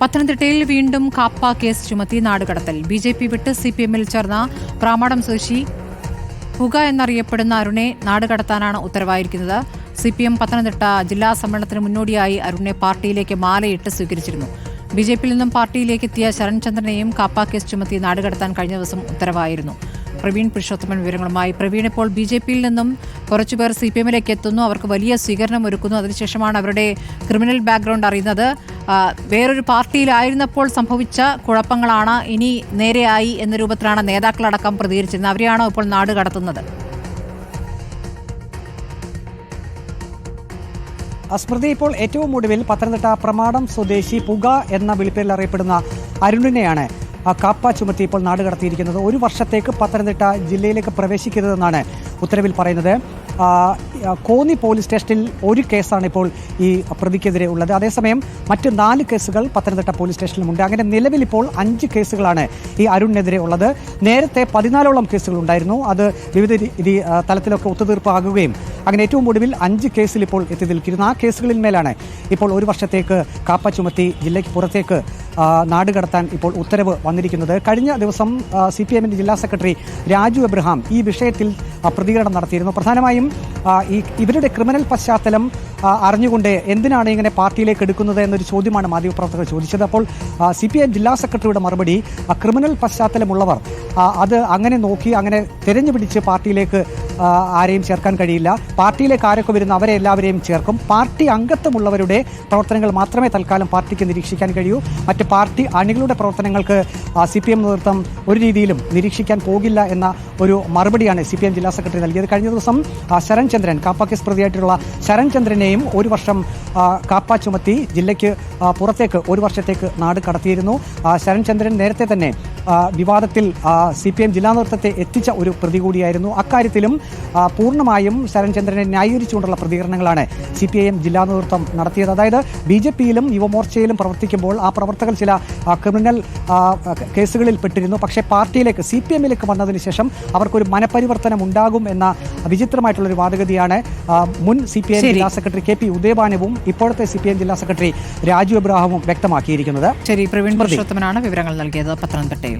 പത്തനംതിട്ടയിൽ വീണ്ടും കാപ്പ കേസ് ചുമത്തി നാടുകടത്തൽ. ബി.ജെ.പി. വിട്ട് CPM-ൽ ചേർന്ന പ്രാമാടം സ്വദേശി പുക എന്നറിയപ്പെടുന്ന അരുണെ നാടുകടത്താനാണ് ഉത്തരവായിരിക്കുന്നത്. CPM പത്തനംതിട്ട ജില്ലാ സമ്മേളനത്തിന് മുന്നോടിയായി അരുണിനെ പാർട്ടിയിലേക്ക് മാലയിട്ട് സ്വീകരിച്ചിരുന്നു. ബി.ജെ.പിയിൽ നിന്നും പാർട്ടിയിലേക്ക് എത്തിയ ശരൺചന്ദ്രനെയും കാപ്പ കേസ് ചുമത്തി നാടുകടത്താൻ കഴിഞ്ഞ ദിവസം ഉത്തരവായിരുന്നു. പ്രവീൺ പുരുഷോത്തമൻ വിവരങ്ങളുമായി. പ്രവീൺ, ഇപ്പോൾ ബി.ജെ.പിയിൽ നിന്നും കുറച്ചുപേർ CPM-ലേക്ക് എത്തുന്നു, അവർക്ക് വലിയ സ്വീകരണം ഒരുക്കുന്നു. അതിനുശേഷമാണ് അവരുടെ ക്രിമിനൽ ബാക്ക്ഗ്രൗണ്ട് അറിയുന്നത്. വേറൊരു പാർട്ടിയിലായിരുന്നപ്പോൾ സംഭവിച്ച കുഴപ്പങ്ങളാണ് ഇനി നേരെയായി എന്ന രൂപത്തിലാണ് നേതാക്കളടക്കം പ്രതികരിച്ചിരുന്നത്. അവരെയാണോ ഇപ്പോൾ നാട് കടത്തുന്നത്? സ്മൃതി, ഇപ്പോൾ ഏറ്റവും ഒടുവിൽ പത്തനംതിട്ട പ്രമാടം സ്വദേശി പുക എന്ന വിളിപ്പേരിൽ അറിയപ്പെടുന്ന അരുണിനെയാണ് കാപ്പ ചുമത്തി ഇപ്പോൾ നാട് കടത്തിയിരിക്കുന്നത്. 1 വർഷത്തേക്ക് പത്തനംതിട്ട ജില്ലയിലേക്ക് പ്രവേശിക്കരുതെന്നാണ് ഉത്തരവിൽ പറയുന്നത്. കോന്നി പോലീസ് സ്റ്റേഷനിൽ 1 കേസാണ് ഇപ്പോൾ ഈ പ്രതിക്കെതിരെ ഉള്ളത്. അതേസമയം മറ്റ് 4 കേസുകൾ പത്തനംതിട്ട പോലീസ് സ്റ്റേഷനിലുമുണ്ട്. അങ്ങനെ നിലവിൽ ഇപ്പോൾ 5 കേസുകളാണ് ഈ അരുണിനെതിരെ ഉള്ളത്. നേരത്തെ 14ഓളം കേസുകൾ ഉണ്ടായിരുന്നു. അത് വിവിധ തലത്തിലൊക്കെ ഒത്തുതീർപ്പാകുകയും അങ്ങനെ ഏറ്റവും ഒടുവിൽ 5 കേസിൽ ഇപ്പോൾ എത്തി നിൽക്കുന്നു. ആ കേസുകളിൽ മേലാണ് ഇപ്പോൾ 1 വർഷത്തേക്ക് കാപ്പ ചുമത്തി ജില്ലയ്ക്ക് പുറത്തേക്ക് നാട് കടത്താൻ ഇപ്പോൾ ഉത്തരവ് വന്നിരിക്കുന്നത്. കഴിഞ്ഞ ദിവസം CPM-ന്റെ ജില്ലാ സെക്രട്ടറി രാജു എബ്രഹാം ഈ വിഷയത്തിൽ പ്രതികരണം നടത്തിയിരുന്നു. പ്രധാനമായും ഇവരുടെ ക്രിമിനൽ പശ്ചാത്തലം അറിഞ്ഞുകൊണ്ട് എന്തിനാണ് ഇങ്ങനെ പാർട്ടിയിലേക്ക് എടുക്കുന്നത് എന്നൊരു ചോദ്യമാണ് മാധ്യമപ്രവർത്തകർ ചോദിച്ചത്. അപ്പോൾ CPM ജില്ലാ സെക്രട്ടറിയുടെ മറുപടി, ക്രിമിനൽ പശ്ചാത്തലമുള്ളവർ അത് അങ്ങനെ നോക്കി അങ്ങനെ തിരഞ്ഞുപിടിച്ച് പാർട്ടിയിലേക്ക് ആരെയും ചേർക്കാൻ കഴിയില്ല. പാർട്ടിയിലേക്ക് ആരൊക്കെ വരുന്ന അവരെ എല്ലാവരെയും ചേർക്കും. പാർട്ടി അംഗത്വമുള്ളവരുടെ പ്രവർത്തനങ്ങൾ മാത്രമേ തൽക്കാലം പാർട്ടിക്ക് നിരീക്ഷിക്കാൻ കഴിയൂ. മറ്റ് പാർട്ടി അണികളുടെ പ്രവർത്തനങ്ങൾക്ക് CPM നേതൃത്വം ഒരു രീതിയിലും നിരീക്ഷിക്കാൻ പോകില്ല എന്ന ഒരു മറുപടിയാണ് CPM ജില്ലാ സെക്രട്ടറി നൽകിയത്. കഴിഞ്ഞ ദിവസം ശരൺചന്ദ്രൻ, കാപ്പ കേസ് പ്രതിയായിട്ടുള്ള ശരൺചന്ദ്രനെയും 1 വർഷം കാപ്പ ചുമത്തി ജില്ലയ്ക്ക് പുറത്തേക്ക് 1 വർഷത്തേക്ക് നാട് കടത്തിയിരുന്നു. ശരൺചന്ദ്രൻ നേരത്തെ തന്നെ വിവാദത്തിൽ CPM ജില്ലാ നേതൃത്വത്തെ എത്തിച്ച ഒരു പ്രതി കൂടിയായിരുന്നു. അക്കാര്യത്തിലും പൂർണ്ണമായും ശരൺചന്ദ്രനെ ന്യായീകരിച്ചുകൊണ്ടുള്ള പ്രതികരണങ്ങളാണ് CPIM ജില്ലാ നേതൃത്വം നടത്തിയത്. അതായത് BJP-യിലും യുവമോർച്ചയിലും പ്രവർത്തിക്കുമ്പോൾ ആ പ്രവർത്തകർ ചില ക്രിമിനൽ കേസുകളിൽ പെട്ടിരുന്നു. പക്ഷേ പാർട്ടിയിലേക്ക് CPM-ലേക്ക് വന്നതിന് ശേഷം അവർക്കൊരു മനപരിവർത്തനം ഉണ്ടാകും എന്ന വിചിത്രമായിട്ടുള്ളൊരു വാദഗതിയാണ് മുൻ CPIM ജില്ലാ സെക്രട്ടറി KP ഉദയഭാനുവും ഇപ്പോഴത്തെ CPIM ജില്ലാ സെക്രട്ടറി രാജു എബ്രഹാമും വ്യക്തമാക്കിയിരിക്കുന്നത്. ശരി, പ്രവീൺ പുരുഷോത്തമനാണ് വിവരങ്ങൾ നൽകിയത് പത്തനംതിട്ടയിൽ.